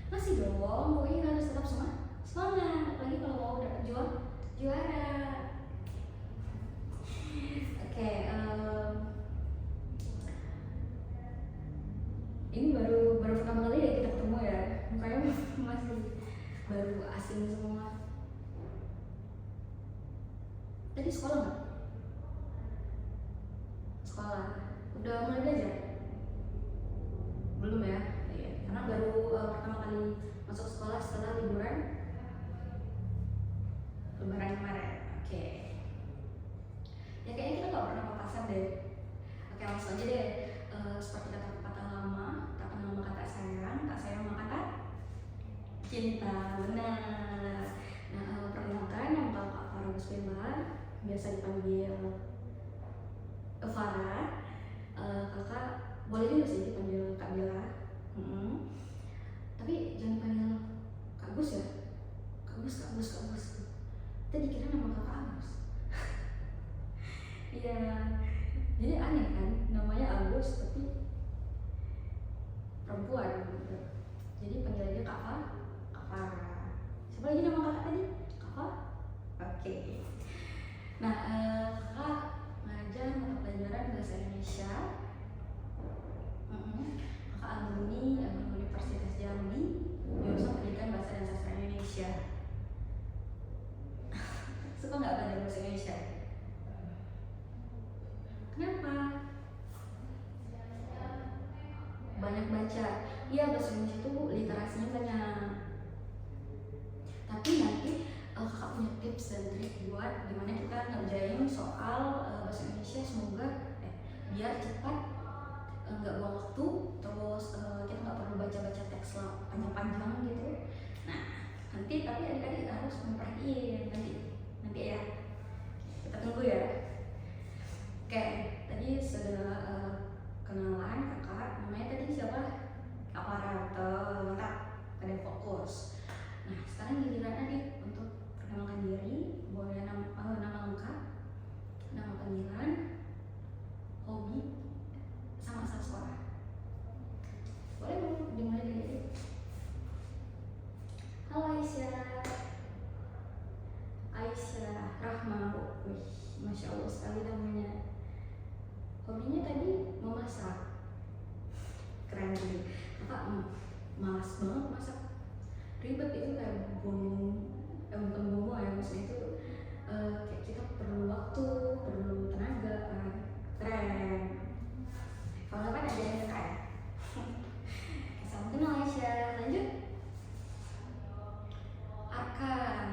Masih dong, pokoknya harus tetap semangat, apalagi kalau mau dapat juara. Oke, ini baru pertama kali ya kita ketemu ya, mukanya masih baru asing semua. Tadi sekolah nggak? Sekolah, udah mulai belajar? Belum ya? Iya, karena baru pertama kali masuk sekolah setelah Lebaran kemarin. Oke. Ya kayaknya kita nggak pernah papasan deh. Oke, langsung aja deh. Seperti kata lama, tak kenal maka tak sayang maka tak cinta. Benar. Nah, perkenalkan, nama kakak Farah Muslimah, biasa dipanggil Farah. Kakak boleh juga sih dipanggil Kak Bella. Tapi jangan panggil Kak Gus ya. Kak Gus. Tadi dikira nama kakak Agus. Iya. Jadi aneh kan, namanya Agus tapi perempuan gitu. Jadi panggil aja Kak Farah. Siapa lagi nama kakak tadi? Kak Farah? Oke. Nah, kakak ngajar mata pelajaran bahasa Indonesia. Kakak alumni Universitas Jambi, jurusan Pendidikan Bahasa dan Sastra Indonesia. Suka nggak belajar bahasa Indonesia? Kenapa? Banyak baca. Iya, bahasa Indonesia itu literasinya banyak. Tapi nanti kakak punya tips dan trik buat gimana kita ngerjain soal bahasa Indonesia, semoga biar cepat, nggak buang waktu, terus kita nggak perlu baca-baca teks panjang-panjang gitu. Nah, nanti tapi adik-adik harus memperhatiin nanti ya. Kita tunggu ya. Oke, tadi sudah kenalan kakak, namanya tadi siapa? Kak Farah. Mantap, ada fokus. Nah, sekarang giliran adik untuk perkenalkan diri. Boleh nama lengkap, nama panggilan, hobi, sama asal sekolah. Boleh dimulai dari adik. Halo Aisyah Rahma. Wih, Masya Allah sekali namanya. Hobinya tadi memasak. Keren sih. Kakak malas banget masak. Ribet itu kayak bukan bomo ya, maksudnya itu kayak kita perlu waktu, perlu tenaga kan. Keren. Kalau kan ada yang kayak salam kenal Aisyah. Lanjut. Arkan.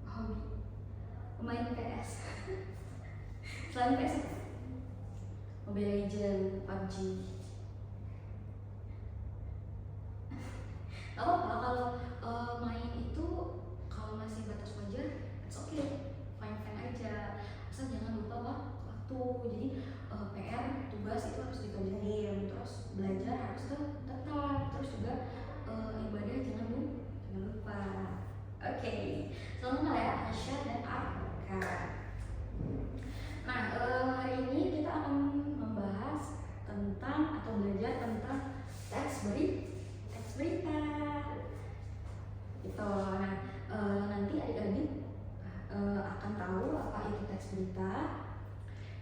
Hobi main PS. Selain PS, Mobile Legends, PUBG. Kalau main itu kalau masih batas wajar, it's okay, fine aja, asal jangan lupa waktu. Jadi PR tugas itu harus dikerjain, terus belajar harus tetap, terus juga ibadah jangan lupa. Oke, selamat kenal ya Aisyah dan Arka. Nah, hari ini kita akan membahas tentang atau belajar tentang teks berita. Gitu. Nah, nanti adik-adik akan tahu apa itu teks berita,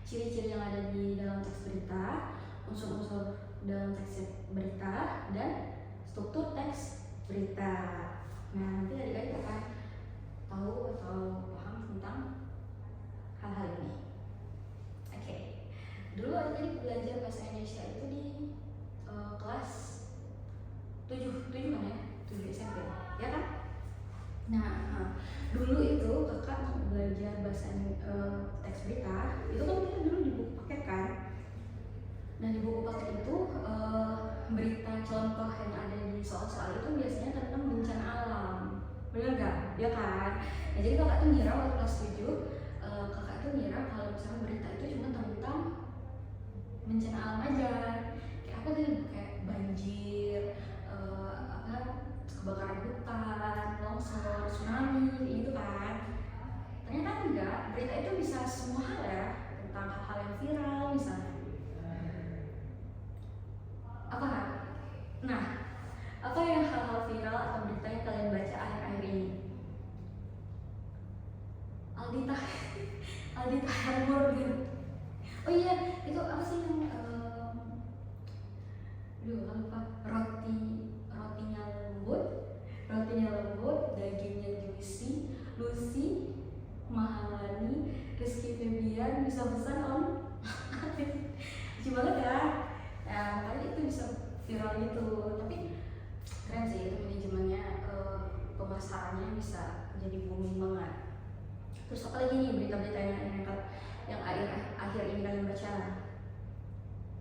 ciri-ciri yang ada di dalam teks berita, unsur-unsur dalam teks berita, dan struktur teks berita. Nah, nanti adik-adik akan tahu atau paham tentang hal-hal ini. Oke. Dulu adik-adik belajar bahasa Indonesia itu di kelas 7 kan ya? 7 SMP, ya kan? Nah, dulu itu kakak belajar bahasa teks berita, itu kan kita dulu di buku paket kan. Nah, di buku paket itu berita contoh yang ada di soal-soal itu biasanya tentang bencana alam. Bener gak? Ya kan? Nah, jadi kakak tuh ngira waktu kelas 7, kakak tuh ngira kalau misalnya berita itu cuma tentang bencana alam aja. Kayak apa sih? Kayak banjir, kebakaran hutan, longsor, tsunami, gitu kan. Ternyata enggak, berita itu bisa semua hal ya, tentang hal-hal yang viral misalnya. aduh lupa, rotinya lembut, dagingnya juicy, Lucy, Mahalani, Rizky Febian bisa pesan om. Lucu banget ya. Ya makanya itu bisa viral gitu. Tapi keren sih itu manajemennya, pemasarannya bisa jadi booming banget. Terus apa lagi nih berita-berita yang akhir ini kalian baca?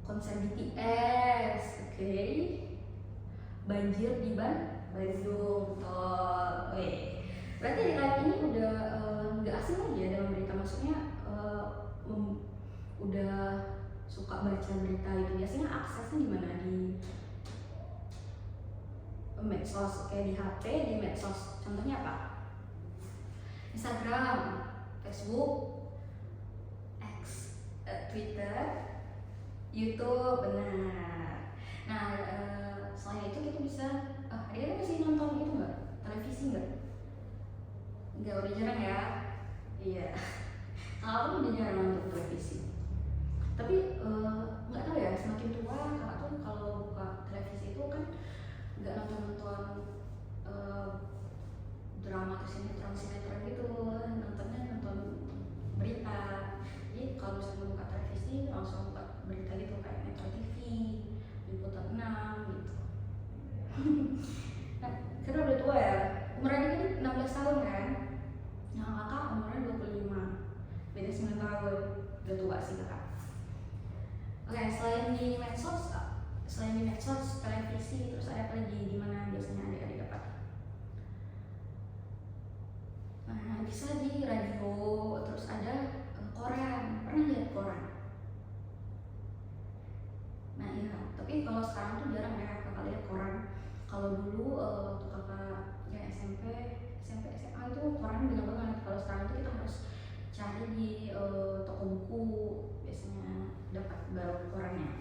Konser BTS, oke. Banjir di Bandung, tol. Berarti kali ini udah nggak asing lagi ya dalam berita, maksudnya udah suka baca berita itu. Biasanya aksesnya di mana? Di medsos, kayak di HP, di medsos. Contohnya apa? Instagram, Facebook, X, Twitter, YouTube, benar. Nah, selain itu kita bisa, dia masih nonton itu nggak? Televisi nggak? Nggak, udah jarang ya. Iya. Aku udah jarang nonton televisi. Tapi nggak tahu ya, semakin tua kakak tuh kalau buka televisi itu kan nggak nonton drama atau sinetron gitu, nonton berita. Jadi kalau misalnya buka televisi langsung buka berita gitu kayak Metro TV, Liputan 6 gitu. Nah, karena udah tua ya, umur adik kan 16 tahun kan, nah kakak umurnya 25, beda 9 tahun, udah tua sih kakak. Oke, selain di medsos, televisi, terus ada apa lagi di mana biasanya adik-adik dapat? Nah, bisa di radio, terus ada koran. Pernah lihat koran? Nah iya, tapi kalau sekarang tuh jarang ya kakak lihat koran. Kalau dulu waktu kakak ya SMP, SMA itu koran banyak banget. Kalau sekarang tuh kita harus cari di toko buku, biasanya dapat baru korannya.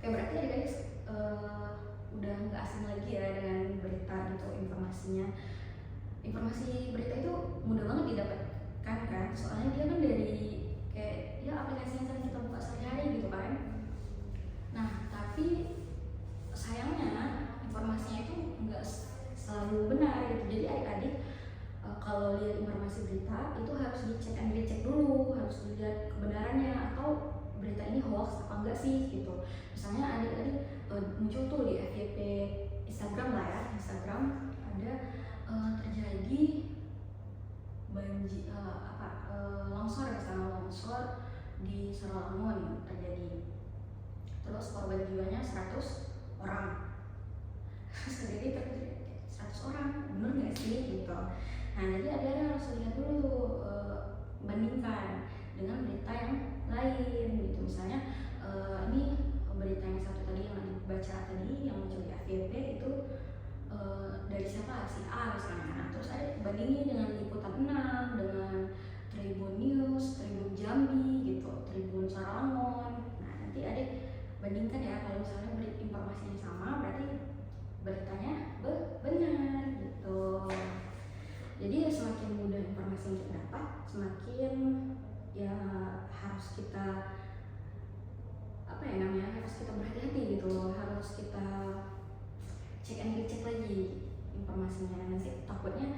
Oke, berarti adik-adik udah nggak asing lagi ya dengan berita gitu, informasinya. Informasi berita itu mudah banget didapatkan kan, soalnya dia kan dari kayak ya aplikasi yang sering kita buka sehari-hari gitu kan. Nah tapi sayangnya informasinya itu nggak selalu benar gitu. Jadi adik-adik kalau lihat informasi berita itu harus dicek and recheck dulu, harus dilihat kebenarannya atau berita ini hoax apa enggak sih gitu. Misalnya adik-adik muncul tuh di FYP Instagram lah ya, Instagram ada terjadi longsor di Sarawangun terjadi, terus korban jiwanya 100 orang. Jadi 100 orang, bener nggak sih gitu. Nah jadi ada harus lihat dulu tuh, bandingkan dengan berita yang lain gitu. Misalnya ini berita yang satu tadi yang dibaca tadi yang muncul di FYP itu dari siapa, si A misalnya. Nah, terus ada bandingin dengan Liputan 6, dengan Tribun News, Tribun Jambi gitu, Tribun Sarawangun. Nah nanti ada bandingkan ya, kalau misalnya informasinya sama berarti beritanya benar gitu. Jadi semakin mudah informasi yang kita dapat, semakin ya harus kita harus kita berhati-hati gitu loh, harus kita cek and recheck lagi informasinya. Nanti takutnya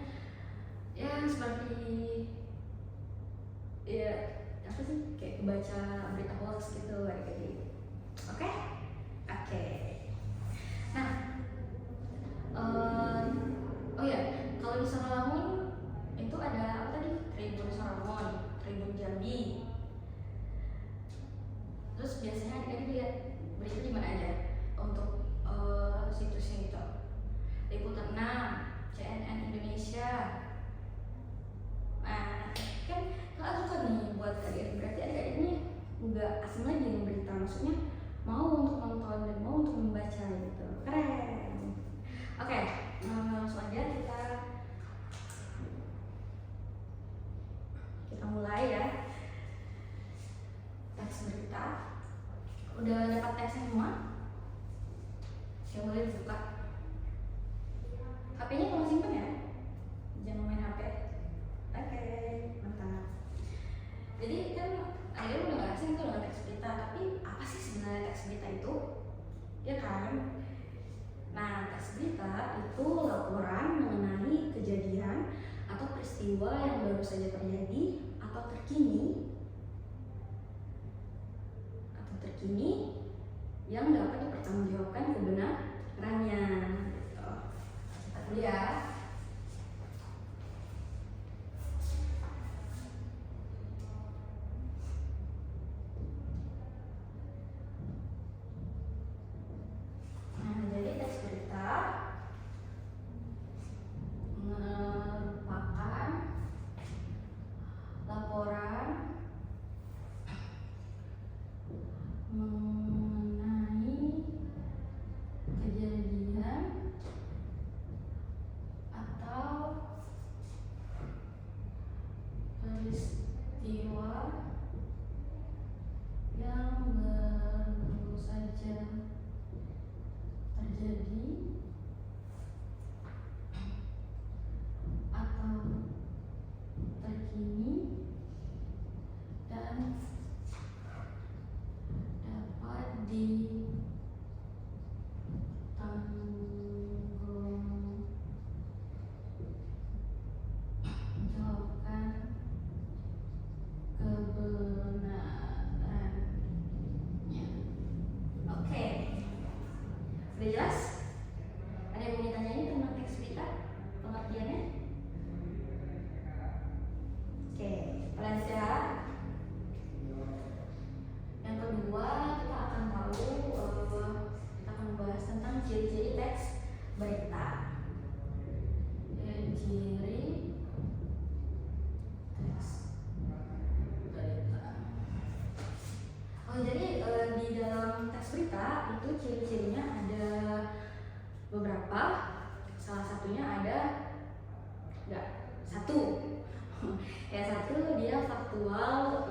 ya seperti ya apa sih, kayak baca berita hoax gitu kayak gitu. Oke. Nah oh ya, kalau di Sarawangun itu ada apa tadi, Tribun Sarawangun, Tribun Jambi. Terus biasanya adik-adik lihat berita di mana aja untuk situsnya gitu? Liputan 6, CNN Indonesia. Nah kan kakak suka nih buat adik-adik, berarti adik-adik ini nggak asing lagi dengan berita, maksudnya mau untuk nonton dan mau untuk membaca gitu. Keren. Oke, langsung aja kita mulai ya. Teks berita udah dapat teksnya semua? Yang boleh dibuka. HP-nya tolong simpen ya, jangan main HP. Oke, mantap. Jadi kan akhirnya udah gak asing tuh dengan teks berita, tapi apa sih sebenarnya teks berita itu? ya kan? Nah, teks berita itu laporan mengenai kejadian atau peristiwa yang baru saja terjadi atau terkini yang dapat dipertanggungjawabkan kebenarannya. Gitu. Ya. Nah, jadi teks berita merupakan laporan mengenai kejadian atau peristiwa yang baru saja terjadi atau terkini dan dapat ditanggungjawabkan kebenarannya. Oke, udah jelas? Ada yang mau ditanyain tentang teks berita? Pengertiannya? Oke, lanjut. Yang kedua, kita akan membahas tentang ciri-ciri teks berita. Ciri teks berita. Jadi di dalam teks berita itu ciri-cirinya ada beberapa. Salah satunya ada satu. Yang satu, dia faktual.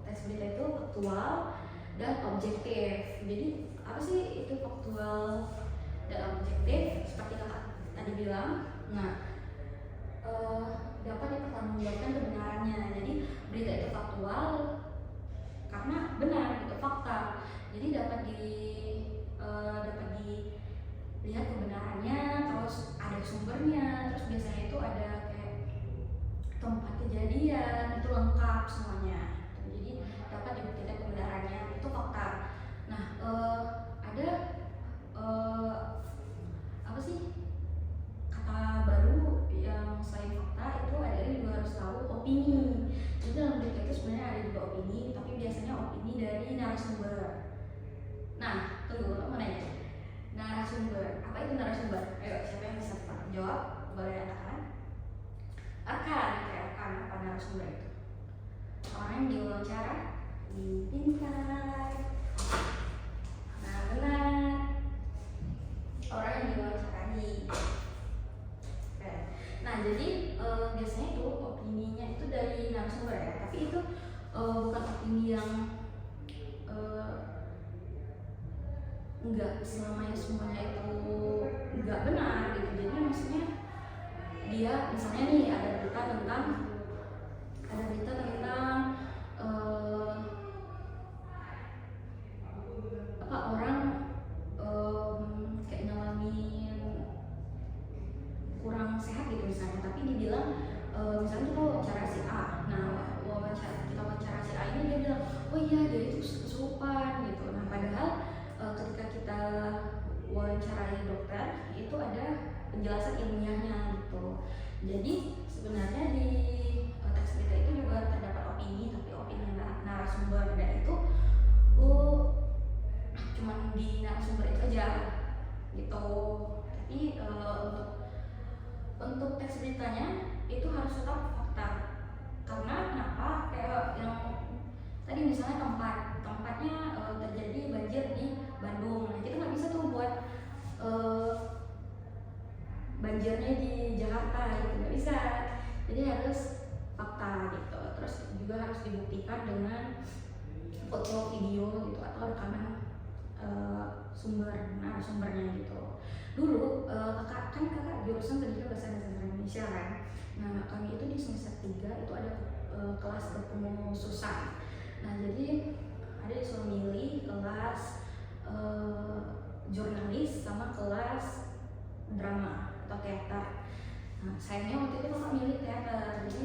Teks berita itu faktual dan objektif. Jadi apa sih itu faktual dan objektif? Seperti kakak tadi bilang. Nah, dapat dipertanggungjawabkan kebenarannya. Jadi berita itu faktual karena benar, itu fakta. Jadi dapat dilihat kebenarannya, terus ada sumbernya, terus biasanya itu ada kayak tempat kejadian, itu lengkap semuanya. Jadi dapat dibuktikan kebenarannya, itu fakta. Nah, ada apa sih kata baru yang selain fakta itu ada juga harus tahu opini. Jadi dalam berita itu sebenarnya ada juga opini, tapi biasanya opini dari narasumber. Nah, tunggu, mau nanya. Narasumber, apa itu narasumber? Ayo, siapa yang bisa jawab? Boleh katakan. Rekan, apa narasumber itu? Orang yang diwawancara, pintar. Nah, benar. Orang yang diwawancarai. Nah, jadi biasanya itu opininya itu dari narasumber ya, tapi itu bukan opini yang enggak semuanya itu enggak benar gitu. Jadi maksudnya dia misalnya nih ada berita tentang orang kayak ngalamin kurang sehat gitu misalnya, tapi dibilang misalnya kita wawancara si A. Nah, kita wawancara si A ini, dia bilang, oh iya dia itu kesurupan gitu. Nah, padahal ketika kita wawancarai dokter itu ada penjelasan ilmiahnya gitu. Jadi sebenarnya di teks berita itu juga terdapat opini, tapi opini narasumber, dan itu cuman di narasumber itu aja gitu. Tapi untuk teks beritanya itu harus tetap fakta. Karena kenapa? Kayak yang tadi misalnya tempatnya terjadi banjir di Bandung. Nah, kita nggak bisa tuh buat banjirnya di Jakarta gitu, nggak bisa. Jadi harus fakta gitu. Terus juga harus dibuktikan dengan foto, video gitu, atau rekaman sumbernya gitu. Dulu kakak jurusan tadinya bahasa Indonesia kan. Nah, kami itu di semester 3 itu ada kelas kepengkhususan. Nah, jadi ada disuruh milih kelas jurnalis sama kelas drama atau teater. Nah, sayangnya waktu itu kakak milih teater, jadi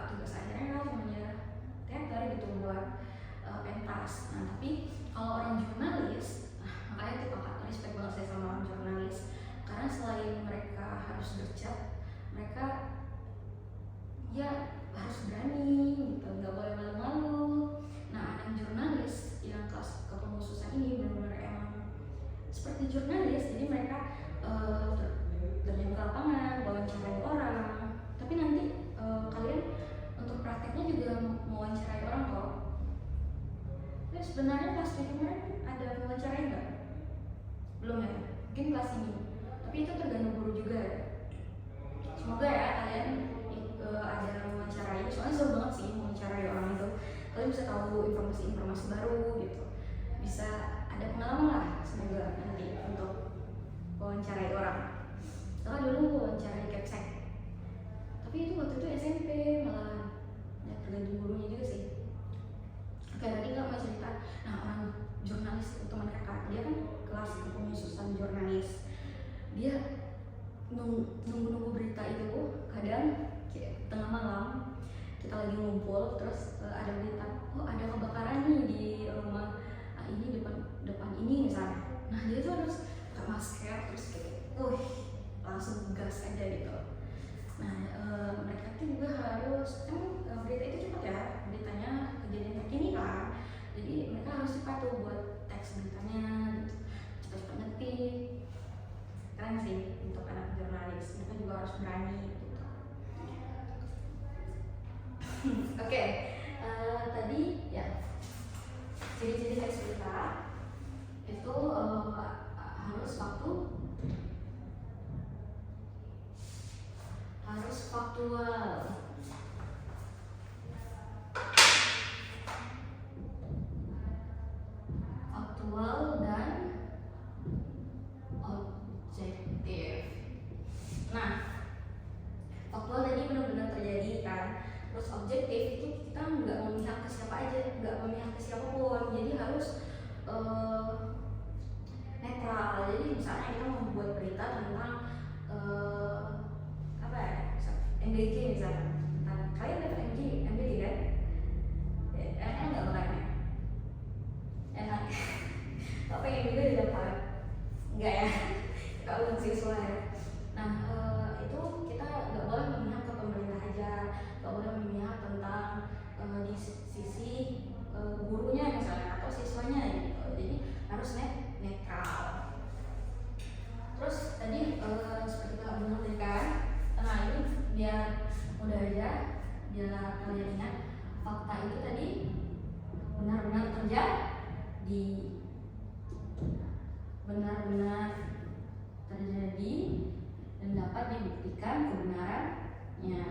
tugas akhirnya cuma ya teater gitu buat pentas. Nah tapi kalau orang jurnalis, nah, makanya tuh kakak respect banget saya sama orang jurnalis, karena selain mereka harus gercep, mereka ya harus berani gitu, nggak boleh malu-malu. Nah anak jurnalis yang kelas kepengususan ini benar-benar emang seperti jurnalis, jadi mereka terjun ke lapangan, wawancarai orang. Tapi nanti kalian untuk prakteknya juga mewawancarai orang kok. Terus sebenarnya kelas kemarin ada wawancarai nggak? Belum ya? Mungkin kelas ini. Tapi itu tergantung guru juga ya. Semoga ya kalian ada mewawancarai. Soalnya seru banget sih mewawancarai orang itu. Kalian bisa tahu informasi-informasi baru gitu. Bisa ada pengalaman lah semoga nanti untuk wawancarai orang. Soalnya dulu wawancarai Capsek. Tapi itu waktu itu SMP malah ya tergantung gurunya juga sih. Oke, tadi nggak mau cerita. Nah orang jurnalis itu teman kakak, dia kan kelas kepengususan jurnalis. Dia nunggu berita itu kadang kayak tengah malam kita lagi ngumpul terus ada berita, oh ada kebakaran nih di rumah ini depan ini misalnya. Nah dia tuh harus pakai masker terus kayak langsung gas aja gitu. Nah mereka tuh juga harus berita itu cepat ya, beritanya kejadian terkini kan, jadi mereka harus cepat tuh buat teks beritanya gitu, cepat-cepat ngetik. Keren sih untuk anak jurnalis, mereka juga harus berani gitu. Oke, tadi ya ciri-ciri teks berita itu harus faktual, dan objektif. Nah, faktual tadi benar-benar terjadi kan. Terus objektif itu kita nggak memihak ke siapa aja, nggak memihak ke siapapun. Jadi harus netral. Jadi misalnya kita membuat berita tentang MBG misalnya. Nah, kalian dapat MBG kan? Enak nggak makannya? Enak. Apa yang juga didapat? Enggak ya? Kita ulang siswa ya. Nah itu kita nggak boleh memihak ke pemerintah aja, nggak boleh memihak tentang di sisi gurunya misalnya atau siswanya gitu. Jadi harus netral. Terus tadi seperti Kak bilang tadi kan, nah ini biar mudah aja, biar kalian ingat fakta itu tadi benar-benar terjadi, dan dapat dibuktikan kebenarannya.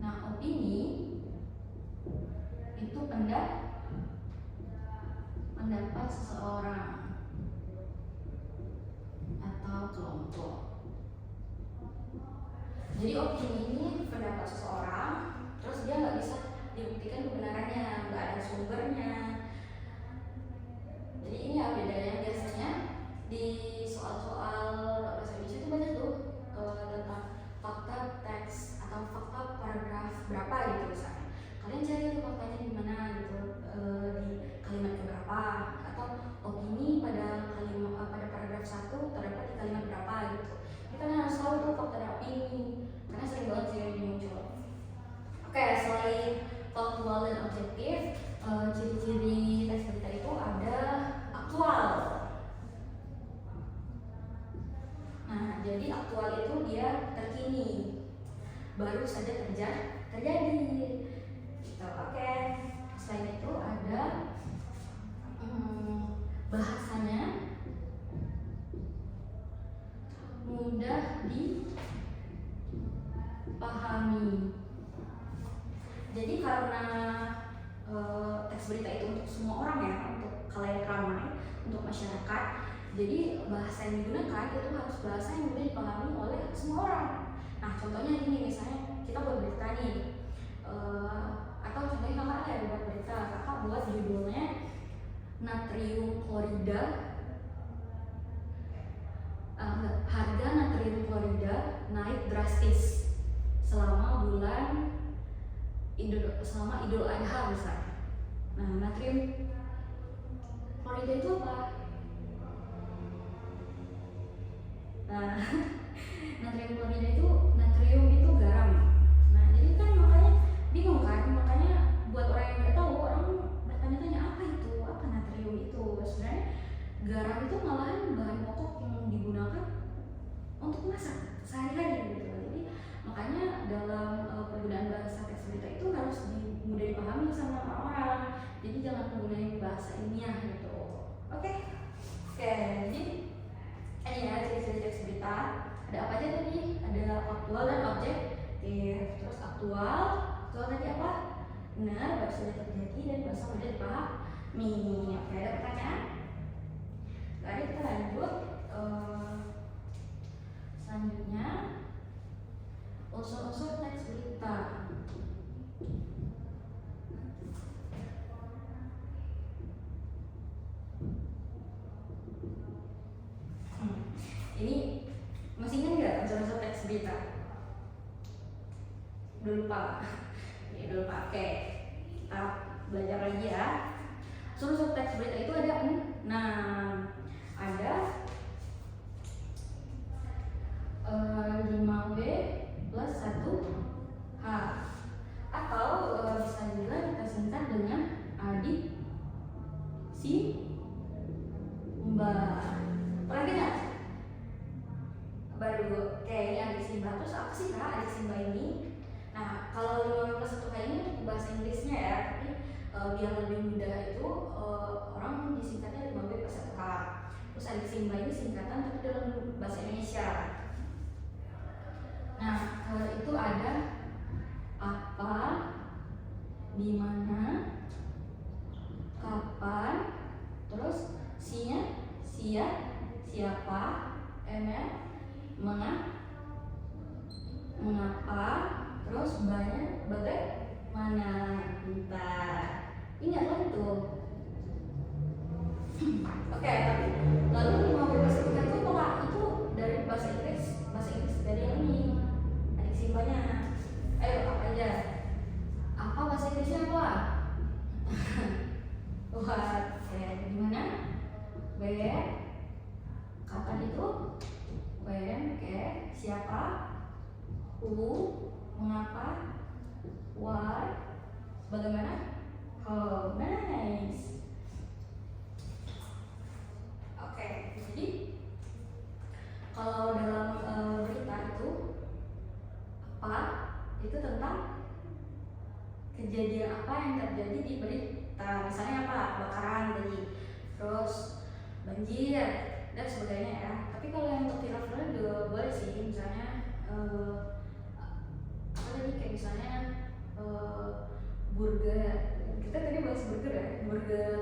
Nah, opini itu pendapat seseorang atau kelompok. Jadi opini ini pendapat seseorang, terus dia nggak bisa dibuktikan kebenarannya, nggak ada sumbernya. Jadi ini ya bedanya. Biasanya di soal-soal bahasa Indonesia itu banyak tuh tentang fakta teks atau fakta paragraf berapa gitu misalnya. Kalian cari tuh faktanya di mana gitu, di kalimat keberapa, atau opini pada paragraf 1 terdapat di kalimat berapa gitu. Kita harus tahu tuh fakta dan opini, karena sering banget sih ini muncul. Oke, selain faktual dan objektif, ciri-ciri teks berita itu ada aktual. Nah, jadi aktual itu dia terkini, baru saja terjadi. Gitu. Oke. Selain itu ada bahasanya mudah dipahami. Jadi karena teks berita itu untuk semua orang ya, untuk khalayak ramai, untuk masyarakat. Jadi bahasa yang digunakan itu harus bahasa yang mudah dipahami oleh semua orang. Nah, contohnya gini, misalnya kita buat berita nih, atau contohnya kakak ada buat berita, kakak buat judulnya natrium klorida, harga natrium klorida naik drastis selama Idul Adha misalnya. Nah, natrium klorida itu apa? Nah, natrium klorida itu, natrium itu garam. Nah, jadi kan makanya bingung kan, makanya buat orang yang nggak tahu, orang bertanya-tanya apa natrium itu. Sebenarnya garam itu malahan bahan pokok yang digunakan untuk masak sehari-hari gitu. Jadi makanya dalam penggunaan bahasa teks berita itu harus mudah dipahami sama orang-orang. Jadi jangan menggunakan bahasa ilmiah gitu. Oke, jadi ini ya ciri-ciri teks berita. Ada apa aja tadi? Ada faktual dan objektif. Terus aktual tadi apa? Benar, baru saja terjadi dan bahasa mudah dipahami. Oke, ada pertanyaan? Lalu kita lanjut. Selanjutnya unsur-unsur teks berita. Ini masih ingat nggak unsur-unsur teks berita? Udah lupa? Ya, udah lupa. Oke, kita belajar lagi ya. Unsur-unsur teks berita itu ada 6. Ada 5W plus 1H, atau bisa juga kita singkat dengan adiksimba. Pernah dengar? Baru kayak ini adiksimba. Terus apa sih kak adiksimba ini? Nah, kalau 5W plus 1H ini untuk bahasa Inggrisnya ya, tapi biar lebih mudah itu orang disingkatnya 5W plus 1H. Terus adiksimba ini singkatan tapi dalam bahasa Indonesia. Nah, itu ada apa, di mana, kapan, terus siapa, mengapa, terus bagaimana. Bentar, ingat lah itu. Oke, tapi lalu 5W plus 1H itu apa? Itu dari bahasa Inggris dari yang ini adiksimanya. Ayo apa aja? Apa bahasa Inggrisnya apa? Buat kayak gimana? Where, kapan itu? When, siapa? Who, mengapa? Why, bagaimana? How, nice. Oke, jadi kalau dalam berita itu apa? Itu tentang kejadian apa yang terjadi di berita. Misalnya apa? Kebakaran tadi, terus banjir dan sebagainya ya. Tapi kalau yang untuk viral-viral juga boleh sih, misalnya apa tadi kayak misalnya burger. Kita tadi bahas burger ya, burger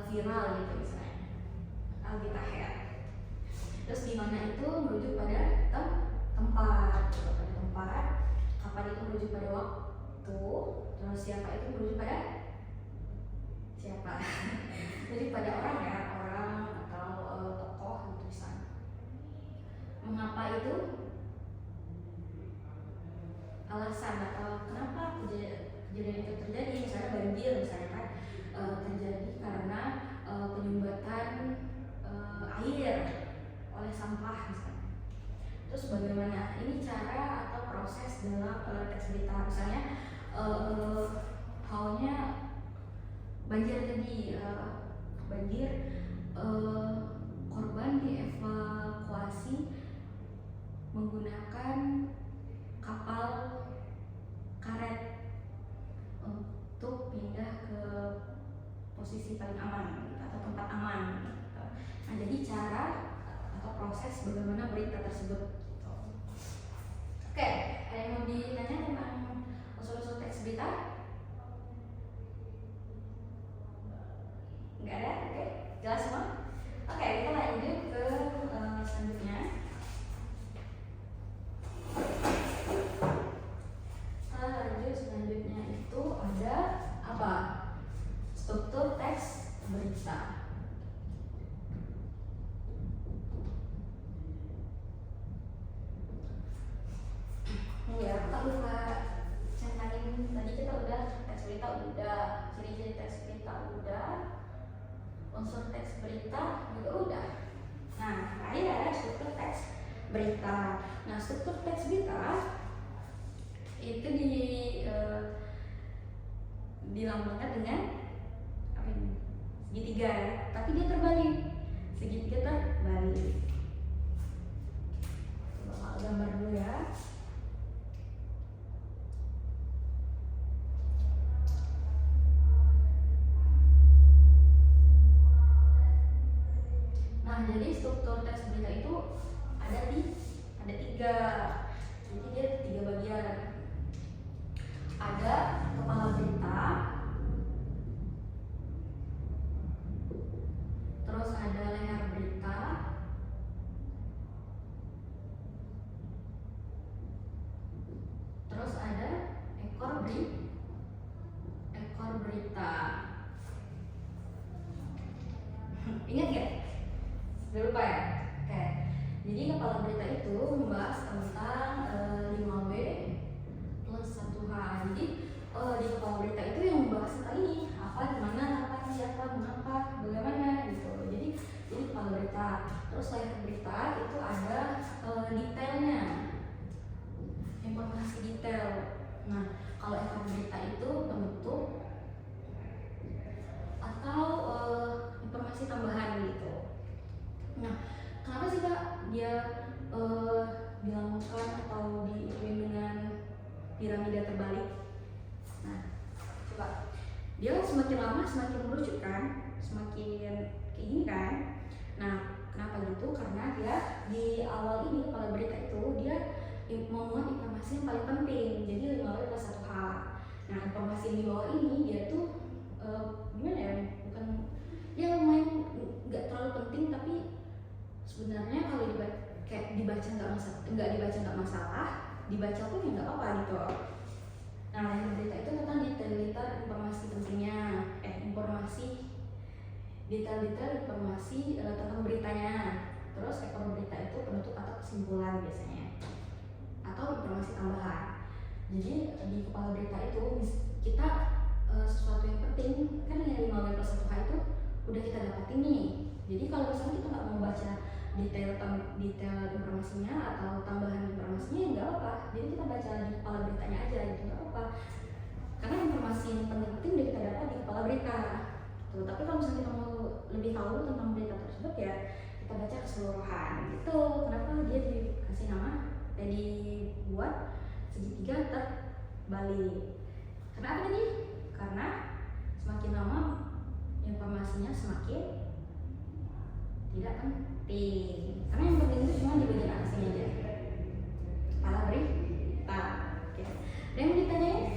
viral gitu misalnya. Aldi Taher. Terus di mana itu merujuk pada tempat, kapan itu merujuk pada waktu, terus siapa itu merujuk pada siapa, merujuk pada orang ya, orang atau tokoh gitu misalnya. Mengapa itu alasan atau kenapa kejadian itu terjadi, misalnya banjir misalnya kan terjadi karena penyumbatan air oleh sampah misalnya. Terus bagaimana ini cara atau proses dalam teks berita, misalnya how-nya banjir tadi, korban dievakuasi menggunakan kapal karet untuk pindah ke posisi paling aman gitu, atau tempat aman gitu. Nah, jadi cara atau proses bagaimana berita tersebut. Oke, ada yang mau ditanya tentang unsur-unsur teks berita? Enggak ada? Oke, jelas semua? Oke, kita lanjut ke selanjutnya. Nah, struktur teks berita itu dilambangkan dengan apa ini? Segitiga ya, tapi dia terbalik. Segitiga terbalik. Coba gambar dulu ya. Nah, jadi struktur teks berita itu ada tiga. Jadi dia 3 bagian. Ada kepala berita, terus ada leher berita, terus ada ekor berita. Ingat gak? Udah lupa ya? Oke. Jadi kepala berita itu membahas tentang 5W plus 1H. Jadi di kepala berita itu yang membahas tentang ini, apa, di mana, kapan, siapa, mengapa, bagaimana gitu. Jadi kepala berita. Terus leher berita itu ada detailnya, informasi detail. Nah, kalau ekor berita itu penutup atau informasi tambahan gitu. Nah, kenapa sih Kak dia dilambangkan atau diikuti dengan piramida terbalik? Nah, coba dia semakin lama semakin merucut kan, semakin kayak gini kan. Nah, kenapa gitu? Karena dia di awal ini kepala berita itu dia memuat informasi yang paling penting. Jadi 5W plus 1H. Nah, informasi yang di bawah ini dia tuh gimana ya? Bukan dia lumayan nggak terlalu penting, tapi sebenarnya kalau dibaca nggak masalah, dibaca pun ya nggak apa-apa gitu. Nah, leher berita itu tentang detail-detail informasi pentingnya, detail-detail informasi tentang beritanya. Terus ekor berita itu penutup atau kesimpulan biasanya, atau informasi tambahan. Jadi di kepala berita itu kita sesuatu yang penting kan yang 5W plus 1H itu udah kita dapatin nih. Jadi kalau misalnya kita nggak mau baca detail informasinya atau tambahan informasinya ya nggak apa-apa. Jadi kita baca di kepala beritanya aja gitu, nggak apa-apa. Karena informasi yang penting udah kita dapat di kepala berita. Tuh, tapi kalau misalnya kita mau lebih tahu tentang berita tersebut ya kita baca keseluruhan gitu. Kenapa dia dikasih nama dibuat segitiga terbalik? Kenapa tadi? Karena semakin lama informasinya semakin tidak penting. Karena yang penting itu cuma di bagian atasnya aja, kepala berita. Oke. Ada yang mau ditanyain?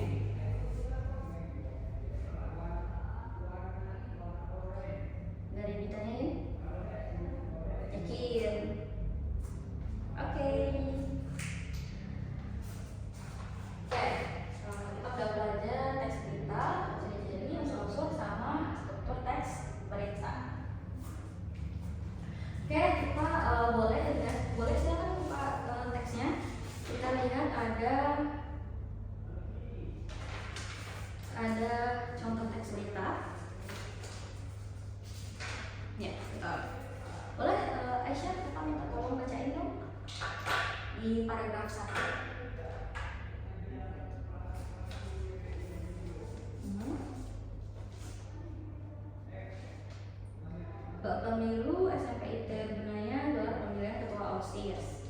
Dari ditanyain? Yakin? Oke. Kita udah belajar teks berita, ciri-ciri yang unsur sama struktur teks berita. Oke, kita boleh silakan buka teksnya. Kita lihat ada contoh teks berita. Ya, betul. Boleh Aisyah, kita minta tolong bacain dong di paragraf 1. Bak pemilu SMP IT Benaya gelar pemilihan ketua OSIS.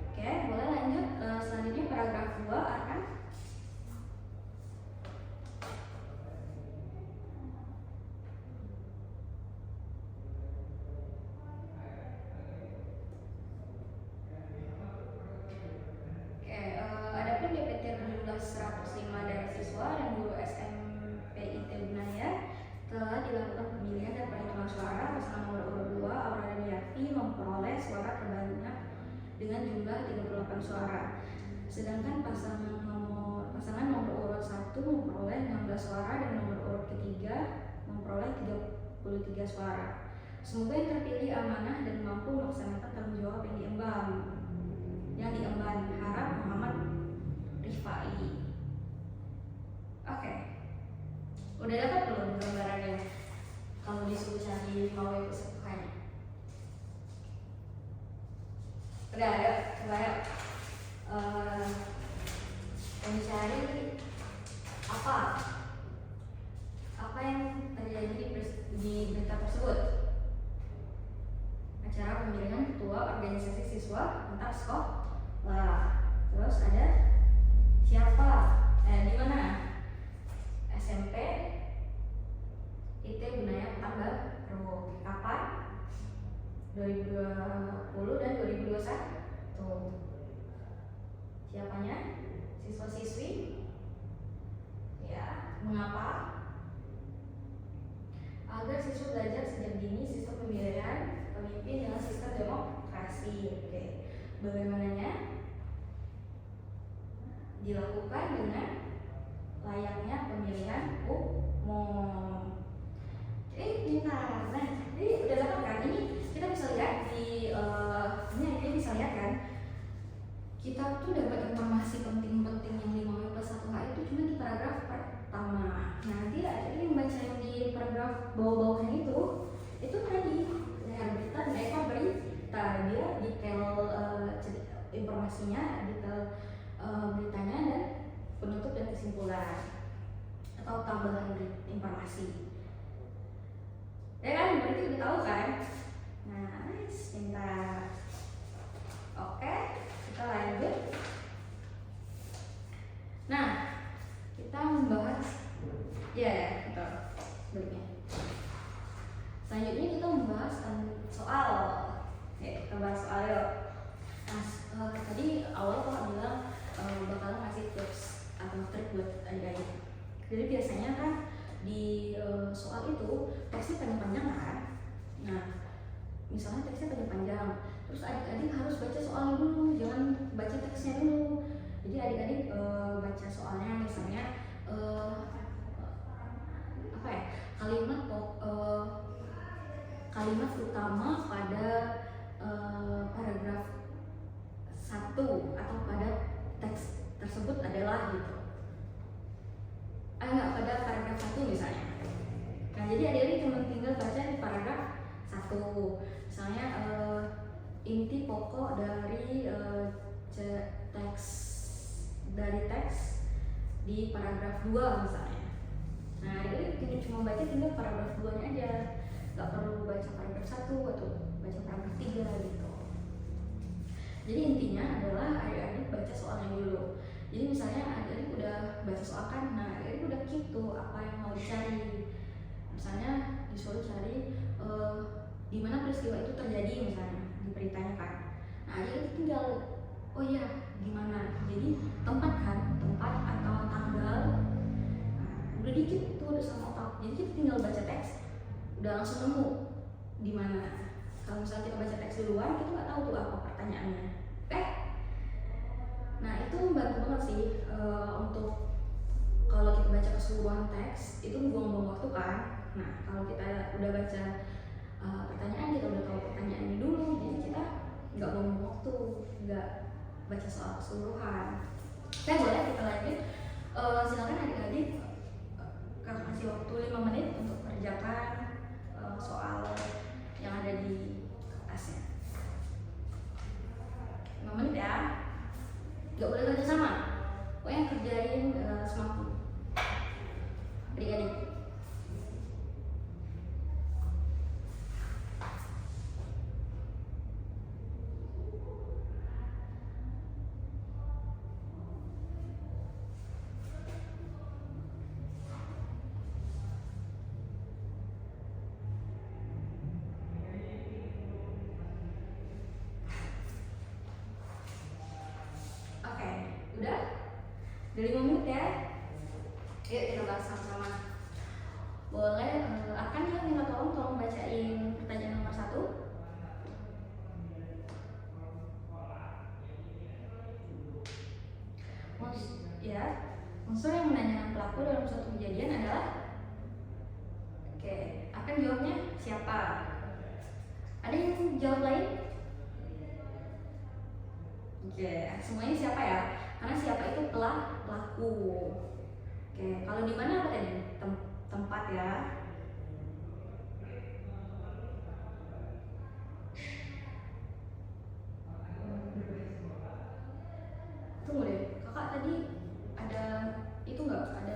Oke, boleh lanjut. Selanjutnya paragraf 2 akan adapun DPT berjumlah 105 dari siswa dan guru SMP IT Benaya telah dilakukan pemilihan dan perhitungan suara. Pasangan nomor urut 2 Aura dan Yafi memperoleh suara terbanyak dengan jumlah 38 suara. Sedangkan pasangan nomor urut 1 memperoleh 16 suara dan nomor urut ketiga memperoleh 33 suara. Semoga yang terpilih amanah dan mampu melaksanakan tanggung jawab yang diemban. Harap Muhammad Rifai. Oke. Udah dapat belum gambarannya? Kalau disuruh cari 5W plus 1H-nya. Udah ada, coba ya. Mencari apa yang terjadi di berita tersebut. Acara pemilihan ketua organisasi siswa antar sekolah. Terus ada siapa? Di mana? SMP IT Gunaya Pekanbaru. Kapan? 2020 dan 2021. Siapanya? Siswa-siswi. Ya, mengapa? Agar siswa belajar sejak dini sistem pemilihan pemimpin dengan sistem demokrasi. Oke. Bagaimananya? Dilakukan dengan layaknya pemilihan umum. Pintar. Nah, ini udah dapat kan? Ini kita bisa lihat di ini bisa lihat kan? Kita tuh dapat informasi penting-penting yang 5W plus 1H itu cuma di paragraf pertama. Nah, nanti ada yang baca yang di paragraf bawah-bawahnya itu tadi berita dan ekor berita, dia detail informasinya, detail beritanya dan penutup dan kesimpulan atau tambahan informasi. Ya kan, berarti udah tahu kan? Nah, nice, pintar. Oke, kita lanjut. Nah, kita membahas betul. Sebaliknya. Selanjutnya kita membahas soal. Kita bahas soal yuk. Nah, tadi awal Pak bilang bakalan ngasih tips atau trik buat adik-adik. Jadi biasanya kan di soal itu teksnya panjang-panjang kan. Nah, misalnya teksnya panjang-panjang, terus adik-adik harus baca soalnya dulu, jangan baca teksnya dulu. Jadi adik-adik baca soalnya misalnya kalimat utama pada paragraf 1 atau pada teks tersebut adalah gitu. Pada paragraf 1 misalnya. Nah, jadi adik-adik cuma tinggal baca di paragraf 1. Misalnya inti pokok dari teks di paragraf 2 misalnya. Nah, adik-adik cuma baca tinggal paragraf 2-nya aja. Gak perlu baca paragraf 1 atau baca paragraf 3 gitu. Jadi intinya adalah adik-adik baca soalnya dulu. Jadi misalnya adik-adik udah baca soal kan, nah adik-adik udah gitu apa yang mau dicari. Misalnya disuruh cari di mana peristiwa itu terjadi misalnya di beritanya kan. Nah adik-adik tinggal gimana. Jadi tempat atau tanggal. Nah, udah dikit tuh udah sama otak. Jadi kita tinggal baca teks, udah langsung nemu di mana. Kalau misalnya kita baca teks duluan, kita nggak tahu tuh apa pertanyaannya. Oke? Nah itu membantu banget sih untuk kalau kita baca keseluruhan teks itu buang-buang waktu kan. Nah kalau kita udah baca pertanyaan, kita udah tahu pertanyaannya dulu, jadi kita nggak buang waktu, nggak baca soal keseluruhan. Oke, boleh kita lanjut. Silakan adik-adik kakak kasih waktu 5 menit untuk kerjakan soal yang ada di kertasnya. 5 menit ya. Gak boleh kerja sama. Pokoknya kerjain semampu adik-adik. Udah 5 menit ya. Yuk kita bahas sama-sama. Boleh akan ya minta tolong bacain pertanyaan nomor 1. Unsur yang menanyakan pelaku dalam suatu kejadian adalah akan jawabnya siapa? Ada yang jawab lain? Semuanya siapa ya? Karena siapa itu pelaku. Kalau di mana apa tadi? tempat ya. Tunggu deh, kakak tadi ada itu nggak, ada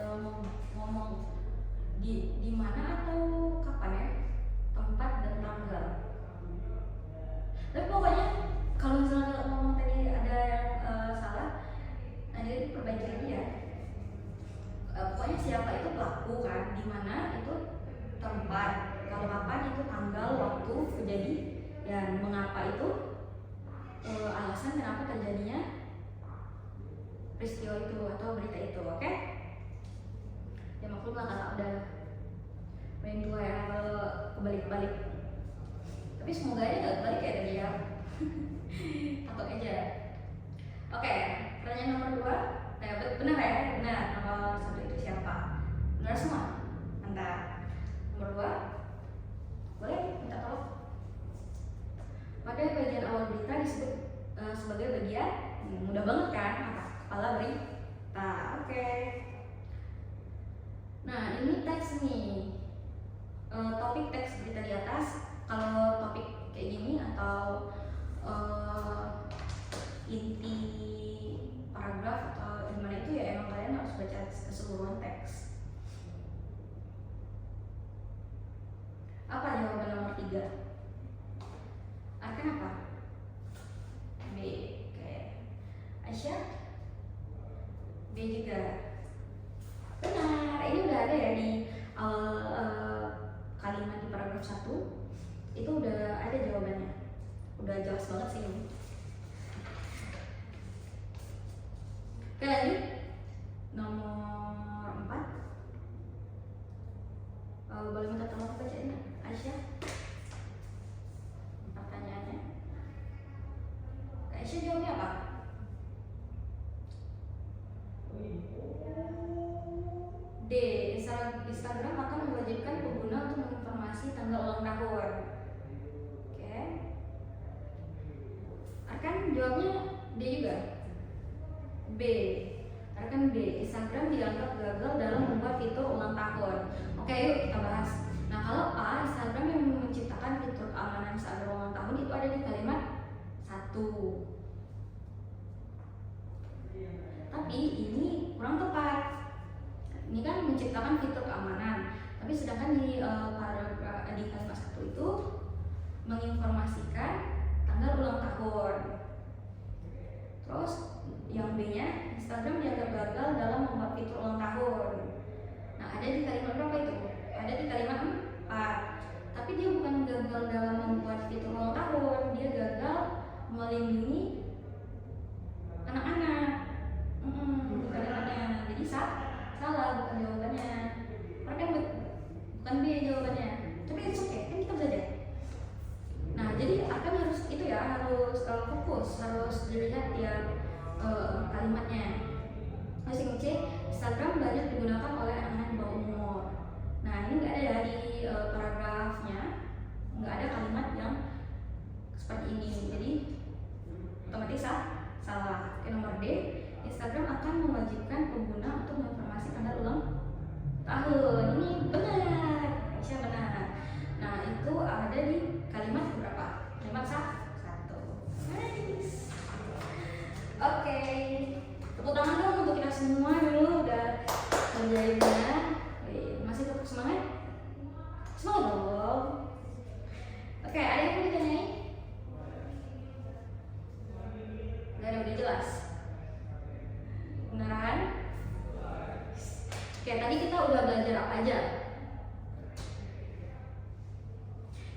ngomong di mana atau kapan ya, tempat dan tanggal. Tapi pokoknya kalau misalnya ngomong tadi ada yang salah, nah jadi perbaiki lagi ya. Pokoknya siapa itu pelaku kan, di mana itu tempat, kalau kapan itu tanggal, waktu kejadian, mengapa itu alasan kenapa terjadinya peristiwa itu atau berita itu, oke? Ya maklum lah kakak udah main tua ya kalau kebalik-balik. Tapi semoga aja gak kebalik ya tadi ya. Takut aja. Oke, pertanyaan nomor 2. Benar ya? Benar. Nomor 1 itu siapa? Benar semua? Mantap. Nomor 2. Boleh minta tolong? Pada bagian awal berita disebut sebagai bagian, mudah banget kan? Kepala berita. Oke. Nah, ini teks nih. Topik teks berita di atas. Kalau topik kayak gini atau inti paragraf atau gimana itu ya emang kalian harus baca keseluruhan teks. Apa jawaban nomor 3? Arkan apa? B. Oke. Aisyah? B juga. Benar, ini udah ada ya di awal kalimat di paragraf 1. Itu udah ada jawabannya. Udah jelas banget sih ini. Oke, lanjut. Nomor 4. Boleh minta tolong bacain Aisyah pertanyaannya. Aisyah jawabnya apa? D. Instagram akan mewajibkan pengguna untuk menginformasi tanggal ulang tahun. Oke. Arkan jawabnya D juga. B. Arkan B. Instagram dianggap gagal dalam membuat fitur ulang tahun. Oke, yuk kita bahas. Nah, kalau A, Instagram yang menciptakan fitur keamanan saat ulang tahun itu ada di kalimat 1. Tapi ini kurang tepat. Ini kan menciptakan fitur keamanan, tapi sedangkan di kalimat 1 itu menginformasikan tanggal ulang tahun. Terus yang B-nya, Instagram dianggap gagal dalam membuat fitur ulang tahun. Nah, ada di kalimat berapa itu? Ada di kalimat 4. Tapi dia bukan gagal dalam membuat fitur ulang tahun, dia gagal melindungi anak-anak. Bukan anak-anak. Jadi salah, bukan jawabannya. Karena bukan B jawabannya. Tapi itu oke, kan kita belajar. Nah, jadi akan harus itu ya, harus fokus, harus dilihat ya kalimatnya. Masing C, Instagram banyak digunakan oleh anak-anak di bawah umur. Nah, ini nggak ada ya di paragrafnya, nggak ada kalimat yang seperti ini. Jadi otomatis salah. Oke, nomor D, Instagram akan mewajibkan pengguna untuk menginformasi tanggal ulang tahun. Ini benar, Aisyah benar. Nah, itu ada di kalimat berapa? Kalimat 1. Nice. Oke, tepuk tangan dong untuk kita semua dulu udah menjadinya. Masih tetap semangat? Semangat dong. Oke, ada yang mau ditanyain? Gak ada, udah jelas. Beneran? Oke, tadi kita udah belajar apa aja?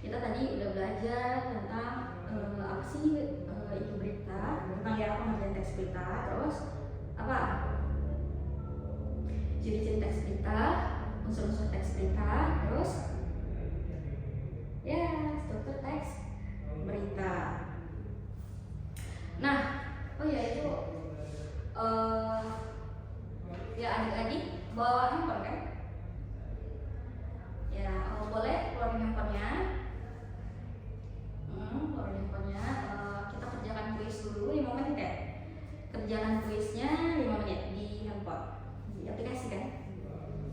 Kita tadi udah belajar tentang apa sih itu berita, tentang ya pengertian teks berita, terus apa? Ciri-ciri teks berita, unsur-unsur teks berita, terus ya struktur teks berita. Nah, oh ya itu ya adik-adik bawa handphone kan? Ya, boleh keluarin handphonenya. Keluarin handphonenya. Kita kerjakan kuis dulu 5 menit ya. Kerjakan kuisnya 5 menit di handphone, di aplikasi kan?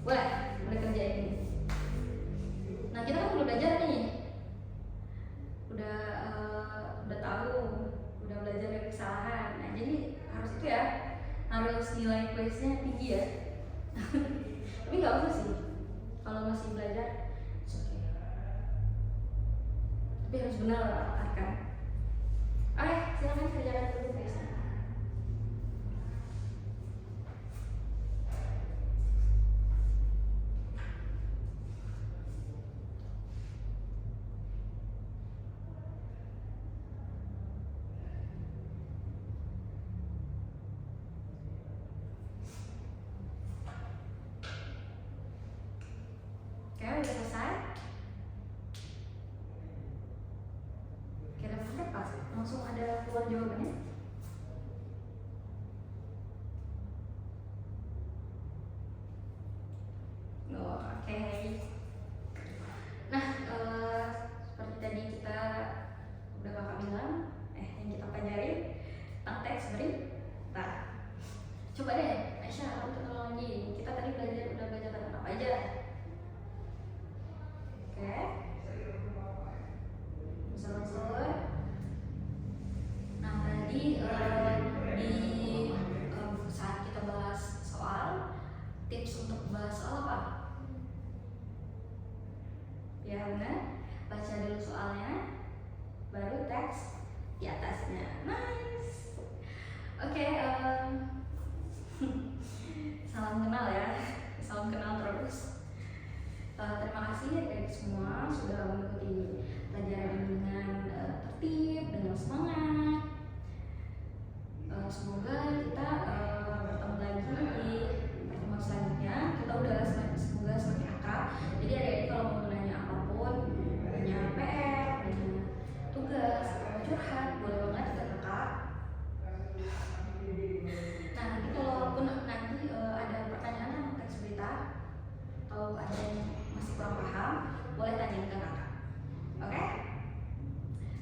Boleh kerjain. tapi harus benar kan. Oke, silakan kerjakan dulu teksnya. Oke, udah selesai. Kira-kira pas langsung ada keluar jawabannya. Oh, oke. Nah, seperti tadi kita udah kakak bilang, yang kita pelajari tentang teks berita. Coba deh, Aisyah, kamu teknologi. Kita tadi udah belajar tentang apa aja? Oke. Unsur-unsur. Nah, tadi di saat kita bahas soal, tips untuk bahas soal apa? Ya benar, baca dulu soalnya, baru teks di atasnya. Nice. Oke, salam kenal ya, salam kenal terus. Terima kasih adik-adik semua sudah mengikuti pelajaran ini dengan tertib, dengan semangat. Semoga kita bertemu lagi di pertemuan selanjutnya. Kita udah semoga semakin akrab. Jadi adik-adik kalau mau nanya apapun, punya PR, punya tugas, atau curhat, boleh banget ke kakak. Nah, nanti kalaupun nanti ada pertanyaan tentang teks berita atau ada yang masih kurang paham, boleh tanyain ke kakak. Oke?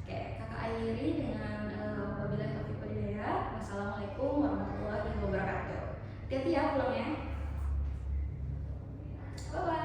Oke, kakak akhiri dengan wabillahi taufiq wal hidayah. Wassalamualaikum warahmatullahi wabarakatuh. Hati-hati ya pulangnya. Bye bye.